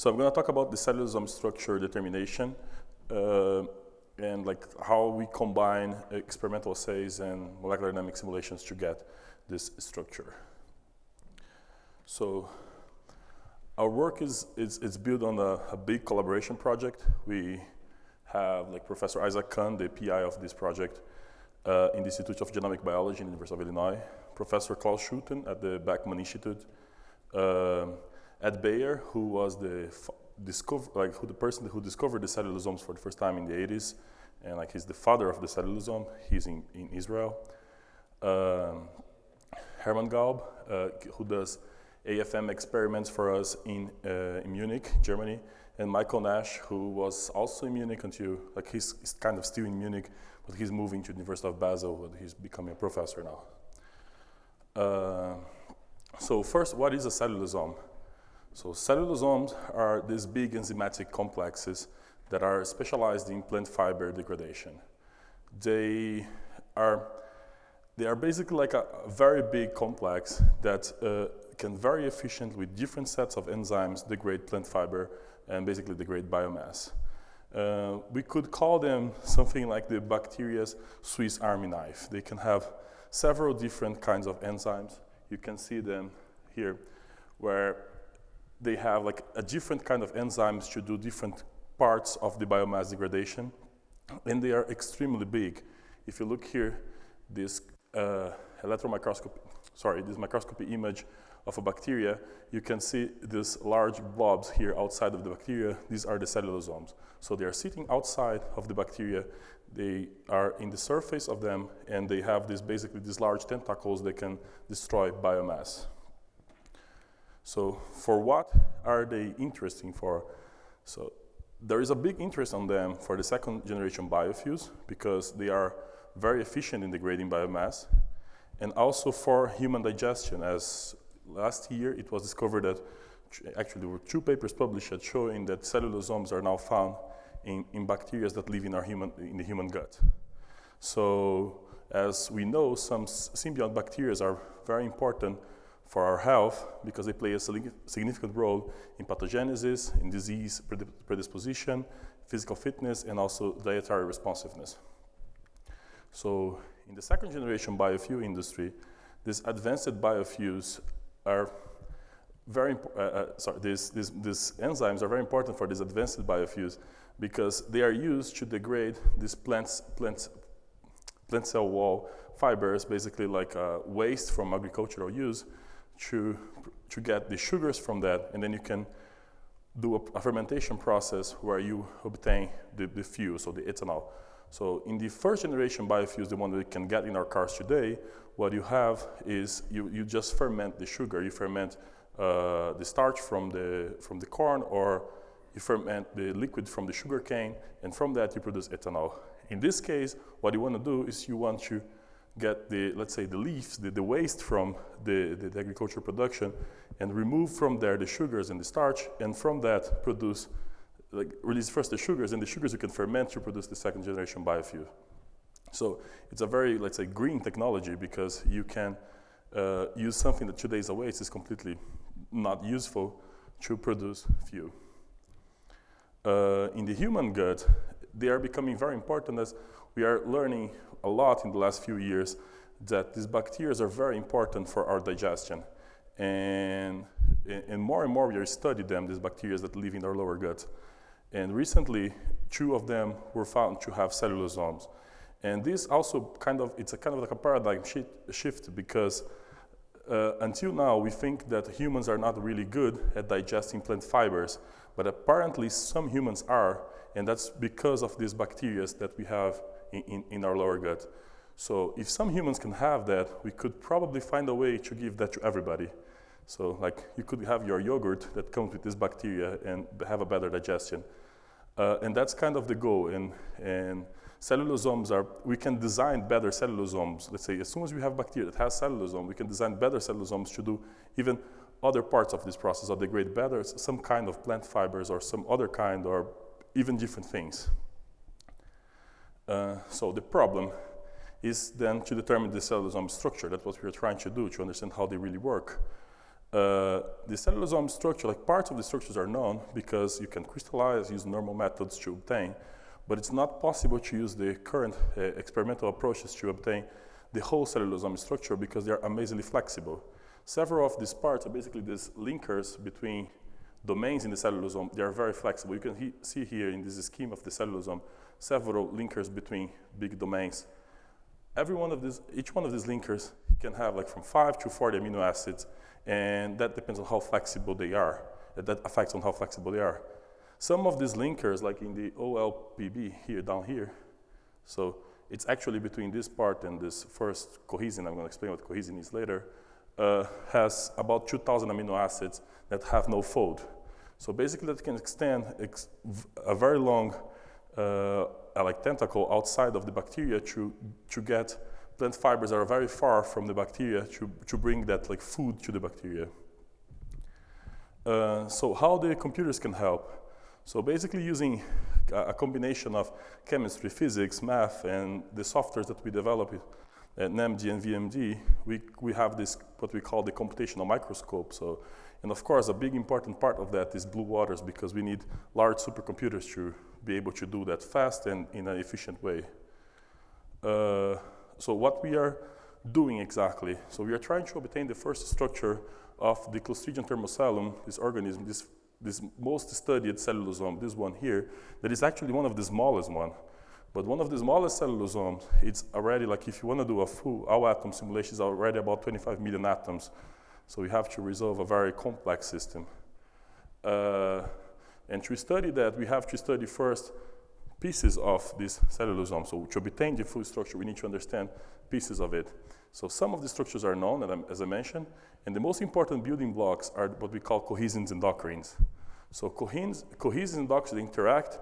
So I'm going to talk about the cellulosome structure determination and like how we combine experimental assays and molecular dynamic simulations to get this structure. So our work is built on a big collaboration project. We have like Professor Isaac Kahn, the PI of this project, in the Institute of Genomic Biology in the University of Illinois, Professor Klaus Schulten at the Beckman Institute, Ed Bayer, who was the person who discovered the cellulosomes for the first time in the 80s, and like he's the father of the cellulosome. He's in Israel. Hermann Gaub, who does AFM experiments for us in Munich, Germany, and Michael Nash, who was also in Munich until, like he's kind of still in Munich, but he's moving to the University of Basel, where he's becoming a professor now. So first, what is a cellulosome? So cellulosomes are these big enzymatic complexes that are specialized in plant fiber degradation. They are basically like a very big complex that can very efficiently, with different sets of enzymes, degrade plant fiber and basically degrade biomass. We could call them something like the bacteria's Swiss Army knife. They can have several different kinds of enzymes. You can see them here, where they have like a different kind of enzymes to do different parts of the biomass degradation, and they are extremely big. If you look here, this this microscopy image of a bacteria, you can see these large blobs here outside of the bacteria. These are the cellulosomes. So they are sitting outside of the bacteria. They are in the surface of them, and they have basically these large tentacles that can destroy biomass. So for what are they interesting for? So there is a big interest on them for the second generation biofuels because they are very efficient in degrading biomass, and also for human digestion. As last year it was discovered that actually there were 2 papers published showing that cellulosomes are now found in bacteria that live in the human gut. So as we know, some symbiont bacteria are very important for our health because they play a significant role in pathogenesis, in disease predisposition, physical fitness, and also dietary responsiveness. So in the second generation biofuel industry, these advanced biofuels are these enzymes are very important for these advanced biofuels because they are used to degrade these plant cell wall fibers, basically like waste from agricultural use, to get the sugars from that, and then you can do a fermentation process where you obtain the fuel, so the ethanol. So in the first generation biofuels, the one that we can get in our cars today, what you have is you just ferment the sugar. You ferment the starch from the corn, or you ferment the liquid from the sugar cane, and from that you produce ethanol. In this case, what you want to do is you want to get let's say the leaves, the waste from the agricultural production, and remove from there the sugars and the starch, and from that release first the sugars, and the sugars you can ferment to produce the second generation biofuel. So it's a very, let's say, green technology because you can use something that today is a waste, is completely not useful, to produce fuel. In the human gut, they are becoming very important as we are learning a lot in the last few years that these bacteria are very important for our digestion. And more we are studying them, these bacteria that live in our lower gut. And recently, 2 of them were found to have cellulosomes. And this also it's a kind of like a paradigm shift because until now we think that humans are not really good at digesting plant fibers, but apparently some humans are, and that's because of these bacteria that we have in our lower gut. So if some humans can have that, we could probably find a way to give that to everybody. So like you could have your yogurt that comes with this bacteria and have a better digestion. And that's kind of the goal. And cellulosomes we can design better cellulosomes. Let's say as soon as we have bacteria that has cellulosome, we can design better cellulosomes to do even other parts of this process, or degrade better some kind of plant fibers or some other kind, or even different things. So the problem is then to determine the cellulosome structure. That's what we're trying to do, to understand how they really work. The cellulosome structure, like parts of the structures are known because you can crystallize, use normal methods to obtain, but it's not possible to use the current experimental approaches to obtain the whole cellulosome structure because they are amazingly flexible. Several of these parts are basically these linkers between domains in the cellulosome. They are very flexible. You can see here in this scheme of the cellulosome several linkers between big domains. Each one of these linkers can have like from 5 to 40 amino acids, and that depends on how flexible they are. That affects on how flexible they are. Some of these linkers, like in the OLPB here, down here, so it's actually between this part and this first cohesion, I'm going to explain what cohesion is later, has about 2,000 amino acids that have no fold. So basically that can extend a very long like tentacle outside of the bacteria to get plant fibers that are very far from the bacteria to bring that like food to the bacteria. So how the computers can help? So basically using a combination of chemistry, physics, math, and the softwares that we develop at NMD and VMD, we have this, what we call the computational microscope. So, and of course, a big important part of that is blue waters because we need large supercomputers to be able to do that fast and in an efficient way. So what we are doing exactly, so we are trying to obtain the first structure of the Clostridium thermocellum, this organism, this most studied cellulosome, this one here, that is actually one of the smallest one. But one of the smallest cellulosomes, it's already like if you want to do a full all-atom simulation, is already about 25 million atoms. So we have to resolve a very complex system. And to study that, we have to study first pieces of this cellulosome. So to obtain the full structure, we need to understand pieces of it. So some of the structures are known, as I mentioned, and the most important building blocks are what we call cohesins and dockerins. So cohesins and dockerins interact.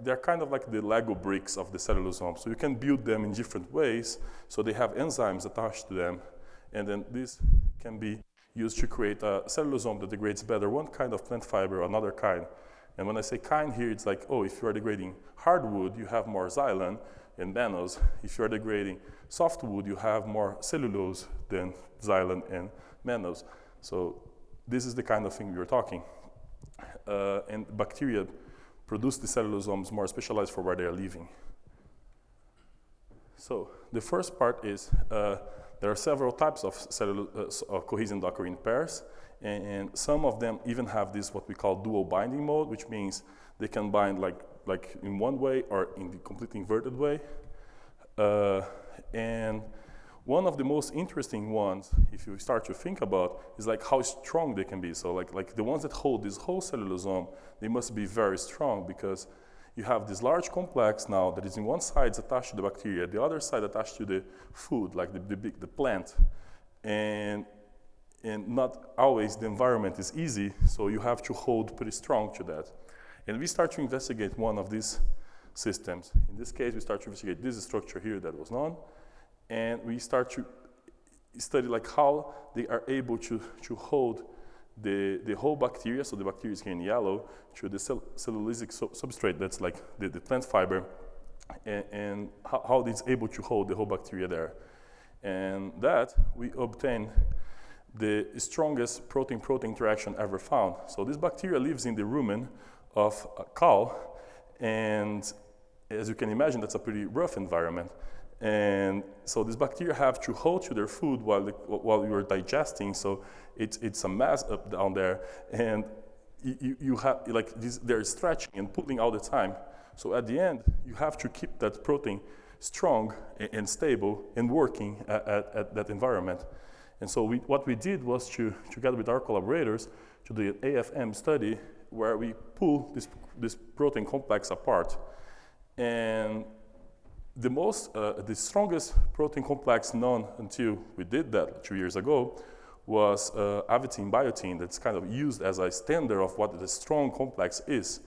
They're kind of like the Lego bricks of the cellulosome. So you can build them in different ways. So they have enzymes attached to them, and then this can be used to create a cellulosome that degrades better one kind of plant fiber or another kind. And when I say kind here, it's like, oh, if you are degrading hardwood, you have more xylem and mannose. If you are degrading softwood, you have more cellulose than xylem and mannose. So this is the kind of thing we were talking. And bacteria produce the cellulosomes more specialized for where they are living. So the first part is there are several types of cohesin dockerin pairs, and some of them even have this what we call dual binding mode, which means they can bind like in one way or in the completely inverted way. And one of the most interesting ones, if you start to think about, is like how strong they can be. So like the ones that hold this whole cellulosome, they must be very strong because you have this large complex now that is in one side is attached to the bacteria, the other side attached to the food, like the plant. And not always the environment is easy, so you have to hold pretty strong to that. And we start to investigate one of these systems. In this case, we start to investigate this structure here that was known, and we start to study like how they are able to hold the whole bacteria, so the bacteria is here in yellow, to the cellulosic substrate that's like the plant fiber, and how it's able to hold the whole bacteria there. And that we obtain the strongest protein-protein interaction ever found. So this bacteria lives in the rumen of a cow, and as you can imagine, that's a pretty rough environment. And so these bacteria have to hold to their food while you're digesting, so it's a mess up down there, and you have like they're stretching and pulling all the time. So at the end, you have to keep that protein strong and stable and working at that environment. And so what we did was to, together with our collaborators, to do an AFM study where we pull this protein complex apart. And the strongest protein complex known until we did that 2 years ago was avitine biotin that's kind of used as a standard of what the strong complex is.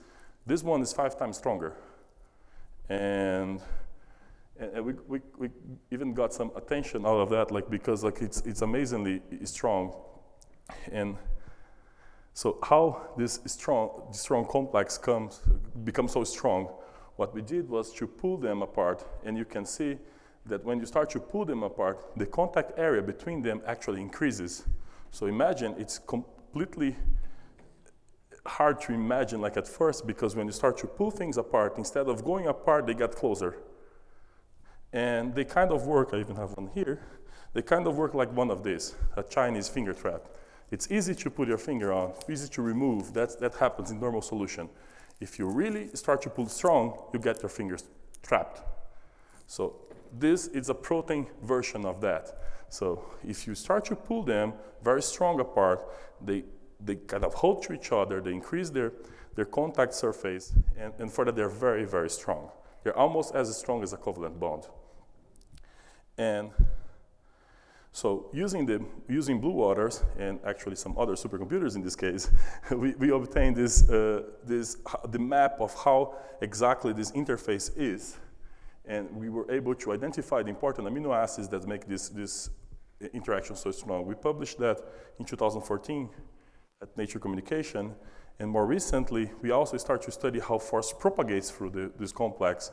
This one is 5 times stronger. And we even got some attention out of that, like because like it's amazingly strong. And so how this strong complex becomes so strong? What we did was to pull them apart, and you can see that when you start to pull them apart, the contact area between them actually increases. So imagine it's completely hard to imagine like at first, because when you start to pull things apart, instead of going apart, they get closer. And they kind of work, I even have one here, they kind of work like one of these, a Chinese finger trap. It's easy to put your finger on, easy to remove, that happens in normal solution. If you really start to pull strong, you get your fingers trapped. So this is a protein version of that. So if you start to pull them very strong apart, they kind of hold to each other, they increase their contact surface, and for that they're very, very strong. They're almost as strong as a covalent bond. And so using blue waters, and actually some other supercomputers in this case, we obtained the map of how exactly this interface is. And we were able to identify the important amino acids that make this interaction so strong. We published that in 2014 at Nature Communication. And more recently, we also started to study how force propagates through this complex.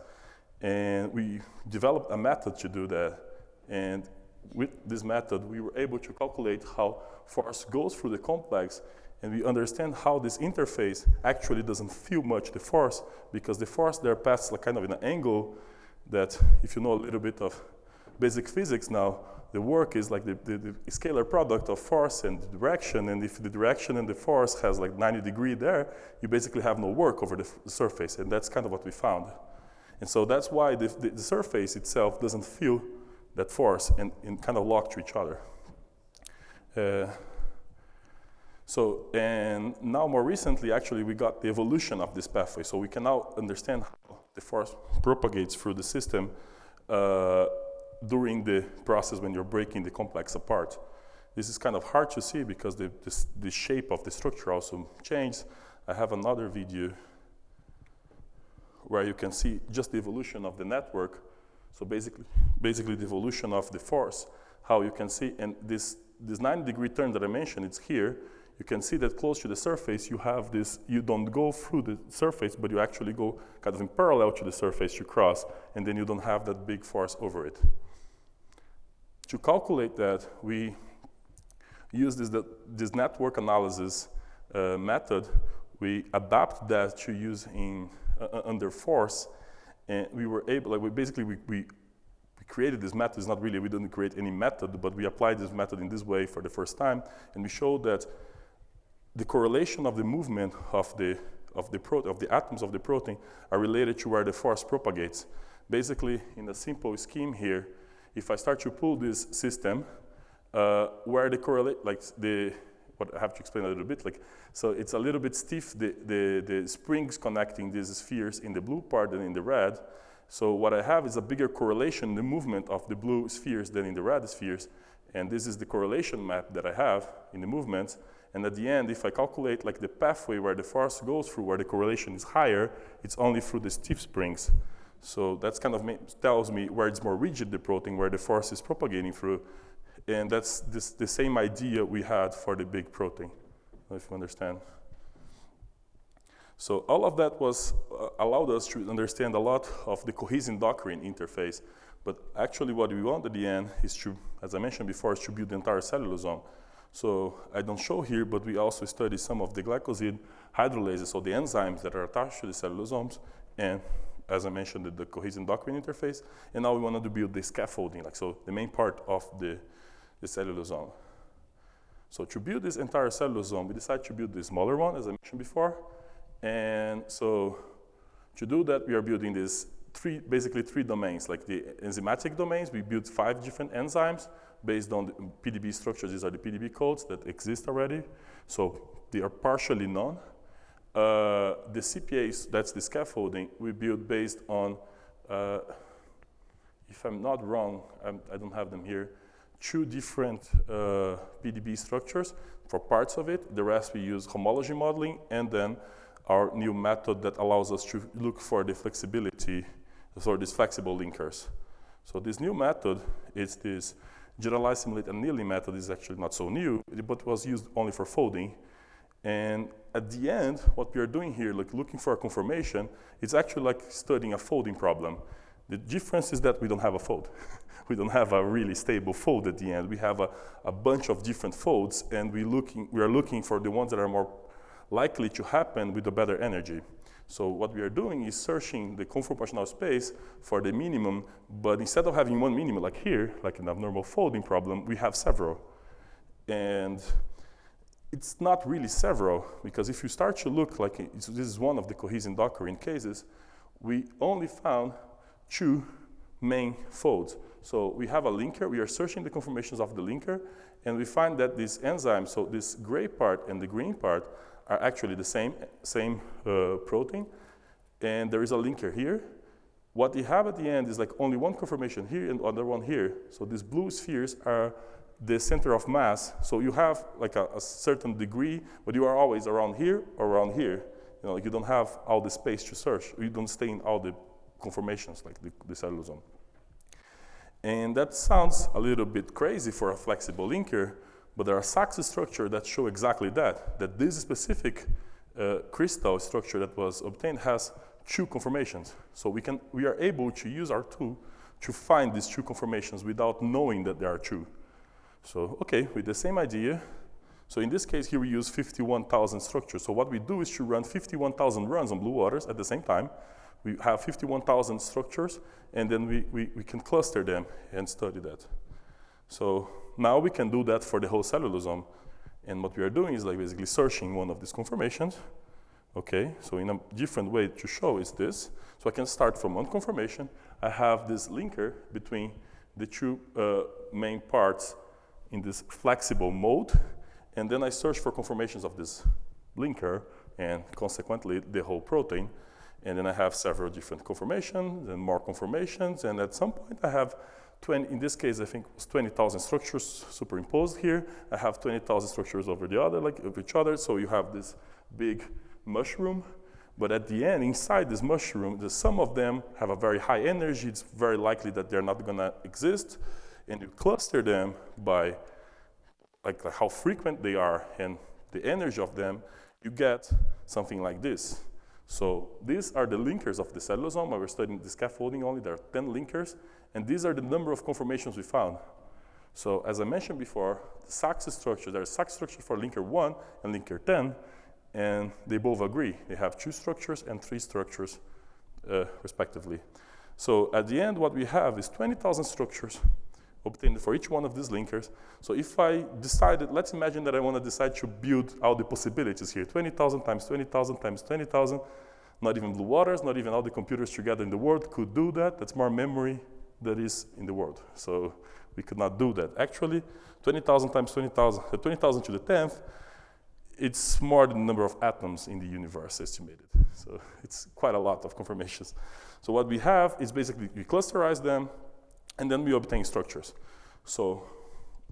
And we developed a method to do that. And with this method, we were able to calculate how force goes through the complex, and we understand how this interface actually doesn't feel much the force, because the force there passes like kind of in an angle that, if you know a little bit of basic physics now, the work is like the scalar product of force and the direction, and if the direction and the force has like 90 degrees there, you basically have no work over the surface, and that's kind of what we found. And so that's why the surface itself doesn't feel that force and kind of lock to each other. And now more recently, actually, we got the evolution of this pathway. So we can now understand how the force propagates through the system during the process when you're breaking the complex apart. This is kind of hard to see because the shape of the structure also changed. I have another video where you can see just the evolution of the network. So basically the evolution of the force, how you can see, and this 90-degree turn that I mentioned, it's here. You can see that close to the surface, you have this, you don't go through the surface, but you actually go kind of in parallel to the surface to cross, and then you don't have that big force over it. To calculate that, we use this network analysis method. We adapt that to use under force. And we were able, like we created this method. It's not really, we didn't create any method, but we applied this method in this way for the first time. And we showed that the correlation of the movement of the atoms of the protein are related to where the force propagates. Basically, in a simple scheme here, if I start to pull this system, where what I have to explain a little bit, so it's a little bit stiff, the springs connecting these spheres in the blue part than in the red. So what I have is a bigger correlation in the movement of the blue spheres than in the red spheres. And this is the correlation map that I have in the movements. And at the end, if I calculate like the pathway where the force goes through, where the correlation is higher, it's only through the stiff springs. So that's kind of tells me where it's more rigid, the protein, where the force is propagating through. And that's the same idea we had for the big protein, if you understand. So all of that was allowed us to understand a lot of the cohesion-doctrine interface. But actually what we want at the end is to, as I mentioned before, is to build the entire cellulosome. So I don't show here, but we also study some of the glycoside hydrolases, so the enzymes that are attached to the cellulosomes, and as I mentioned, the cohesion-doctrine interface. And now we wanted to build the scaffolding, so the main part of the cellulosome. So to build this entire cellulosome, we decided to build the smaller one, as I mentioned before. And so to do that, we are building basically three domains, like the enzymatic domains. We built 5 different enzymes based on the PDB structures. These are the PDB codes that exist already. So they are partially known. The CPAs, that's the scaffolding, we built based on, if I'm not wrong, I don't have them here, 2 different PDB structures for parts of it. The rest we use homology modeling, and then our new method that allows us to look for the flexibility, so these flexible linkers. So this new method is this generalized simulate annealing method. Is actually not so new, but was used only for folding. And at the end, what we are doing here, like looking for a conformation, it's actually like studying a folding problem. The difference is that we don't have a fold. We don't have a really stable fold at the end. We have a bunch of different folds, and we are looking for the ones that are more likely to happen with a better energy. So what we are doing is searching the conformational space for the minimum, but instead of having one minimum like here, like an abnormal folding problem, we have several. And it's not really several, because if you start to look like this is one of the cohesion Dockerian cases, we only found 2 main folds. So we have a linker, we are searching the conformations of the linker, and we find that these enzymes, so this gray part and the green part, are actually the same protein, and there is a linker here. What you have at the end is like only one conformation here and other one here. So these blue spheres are the center of mass. So you have like a certain degree, but you are always around here or around here. You know, like you don't have all the space to search. You don't stay in all the conformations like the cellulosome. And that sounds a little bit crazy for a flexible linker, but there are Sachs structures that show exactly that this specific crystal structure that was obtained has 2 conformations. So we are able to use our tool to find these 2 conformations without knowing that there are 2. So, okay, with the same idea, so in this case here we use 51,000 structures. So what we do is to run 51,000 runs on blue waters at the same time. We have 51,000 structures, and then we can cluster them and study that. So now we can do that for the whole cellulosome. And what we are doing is like basically searching one of these conformations. Okay, so in a different way to show is this. So I can start from one conformation. I have this linker between the 2 main parts in this flexible mode. And then I search for conformations of this linker and consequently the whole protein. And then I have several different conformations and more conformations. And at some point I have 20, in this case, I think it was 20,000 structures superimposed here. I have 20,000 structures over the other, like of each other. So you have this big mushroom. But at the end, inside this mushroom, some of them have a very high energy. It's very likely that they're not gonna exist. And you cluster them by like how frequent they are and the energy of them, you get something like this. So these are the linkers of the cellulosome. We're studying the scaffolding only. There are 10 linkers. And these are the number of conformations we found. So as I mentioned before, the Sachs structure, there are Sachs structure for linker 1 and linker 10, and they both agree. They have 2 structures and 3 structures, respectively. So at the end, what we have is 20,000 structures obtained for each one of these linkers. So if I decided, let's imagine that I want to decide to build all the possibilities here, 20,000 times 20,000 times 20,000, not even blue waters, not even all the computers together in the world could do that. That's more memory that is in the world. So we could not do that. Actually, 20,000 times 20,000, 20,000 to the 10th, it's more than the number of atoms in the universe estimated. So it's quite a lot of conformations. So what we have is basically we clusterize them, and then we obtain structures. So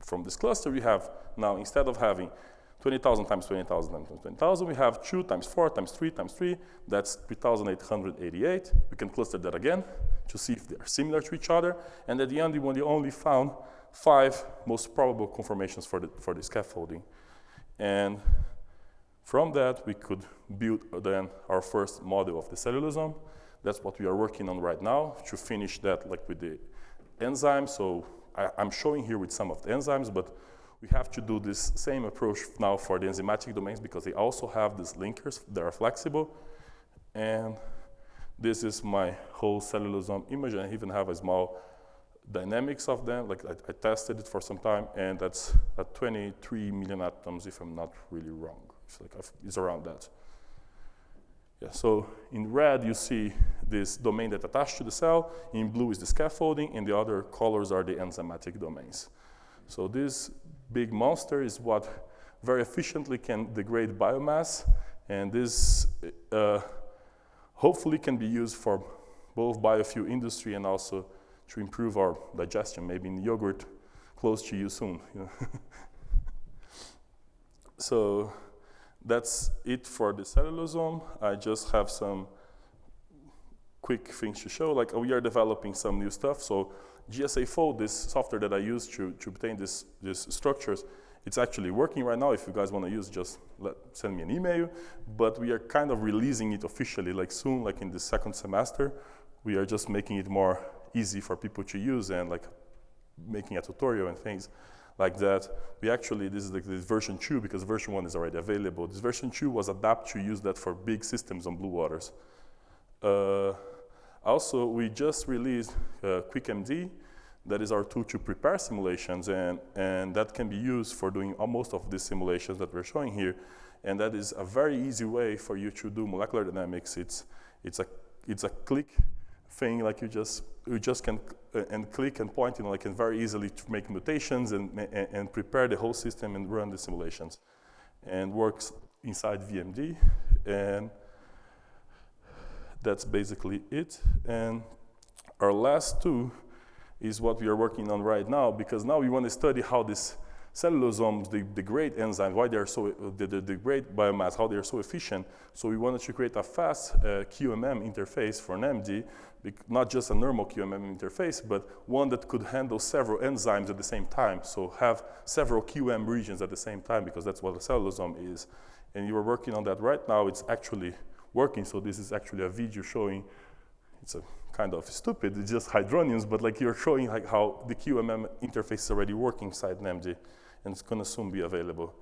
from this cluster, we have now, instead of having 20,000 times 20,000 times 20,000, we have 2 times 4 times 3 times 3, that's 3,888. We can cluster that again to see if they are similar to each other. And at the end, we only found 5 most probable conformations for the scaffolding. And from that, we could build then our first model of the cellulosome. That's what we are working on right now to finish that like with the enzymes. So I'm showing here with some of the enzymes, but we have to do this same approach now for the enzymatic domains because they also have these linkers that are flexible. And this is my whole cellulosome image, and I even have a small dynamics of them. Like I tested it for some time, and that's at 23 million atoms, if I'm not really wrong. It's around that. Yeah, so in red, you see this domain that attached to the cell. In blue is the scaffolding, and the other colors are the enzymatic domains. So this big monster is what very efficiently can degrade biomass, and this hopefully can be used for both biofuel industry and also to improve our digestion, maybe in yogurt close to you soon. You know? So that's it for the cellulosome. I just have some quick things to show. Like we are developing some new stuff. So GSA Fold, this software that I use to obtain these structures, it's actually working right now. If you guys want to use, just send me an email. But we are kind of releasing it officially, like soon, like in the second semester. we are just making it more easy for people to use and like making a tutorial and things like that. We actually, this is like this version 2 because version 1 is already available. This version 2 was adapted to use that for big systems on blue waters. Also, we just released QuickMD. That is our tool to prepare simulations, and that can be used for doing most of these simulations that we're showing here. And that is a very easy way for you to do molecular dynamics. It's a click thing, like you just can and click and point, like, and very easily to make mutations and prepare the whole system and run the simulations, and works inside VMD. And that's basically it. And our last tool is what we are working on right now, because now we want to study how these cellulosomes degrade enzymes, why they are so, they degrade biomass, how they are so efficient. So we wanted to create a fast QMM interface for an MD, not just a normal QMM interface, but one that could handle several enzymes at the same time. So have several QM regions at the same time, because that's what a cellulosome is. And you are working on that right now. It's actually working. So this is actually a video showing, it's a kind of stupid, it's just hydroniums, but like you're showing like how the QMM interface is already working inside an MD, and it's gonna soon be available.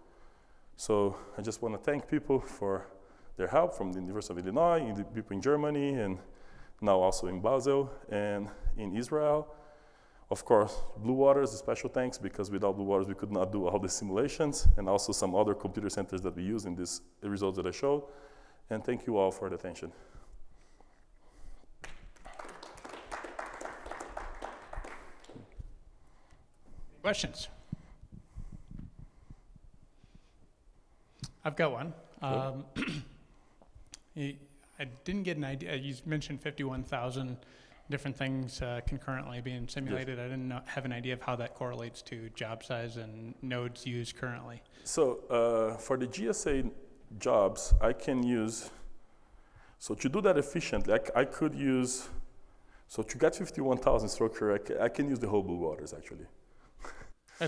So I just wanna thank people for their help from the University of Illinois, the people in Germany, and now also in Basel and in Israel. Of course, Blue Waters, a special thanks, because without Blue Waters we could not do all the simulations, and also some other computer centers that we use in these results that I showed. And thank you all for the attention. Questions? I've got one. I didn't get an idea. You mentioned 51,000 different things concurrently being simulated. Yes. I didn't have an idea of how that correlates to job size and nodes used currently. So for the GSA jobs, I can use, so to do that efficiently, I could use, so to get 51,000 structure, I can use the whole Blue Waters actually.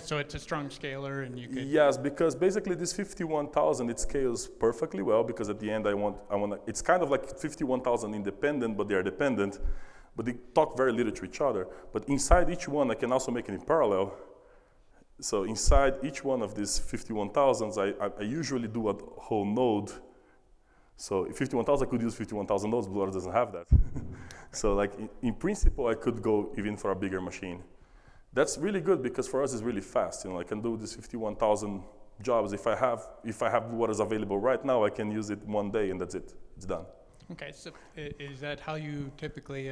So it's a strong scaler, and you could... Yes, because basically this 51,000, it scales perfectly well, because at the end I want it's kind of like 51,000 independent, but they are dependent, but they talk very little to each other. But inside each one, I can also make it in parallel. So inside each one of these 51,000s, I usually do a whole node. So if 51,000, I could use 51,000 nodes. Blue Waters doesn't have that. So like in principle, I could go even for a bigger machine. That's really good, because for us it's really fast. You know, I can do this 51,000 jobs. If I have Blue Waters available right now, I can use it one day and that's it. It's done. Okay, so is that how you typically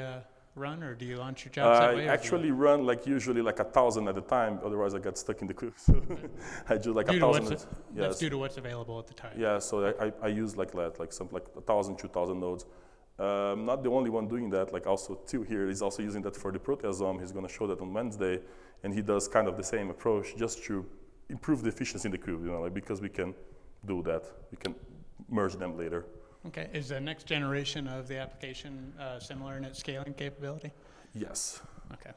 run, or do you launch your jobs that way? I actually run like usually like 1,000 at a time. Otherwise, I get stuck in the queue. So I do like 1,000. That's due to what's available at the time. Yeah, so I use like that, like 1,000, 2,000 nodes. Not the only one doing that, like also Till here is also using that for the proteasome. He's going to show that on Wednesday, and he does kind of the same approach just to improve the efficiency in the queue, you know, like, because we can do that. We can merge them later. Okay, is the next generation of the application similar in its scaling capability? Yes. Okay.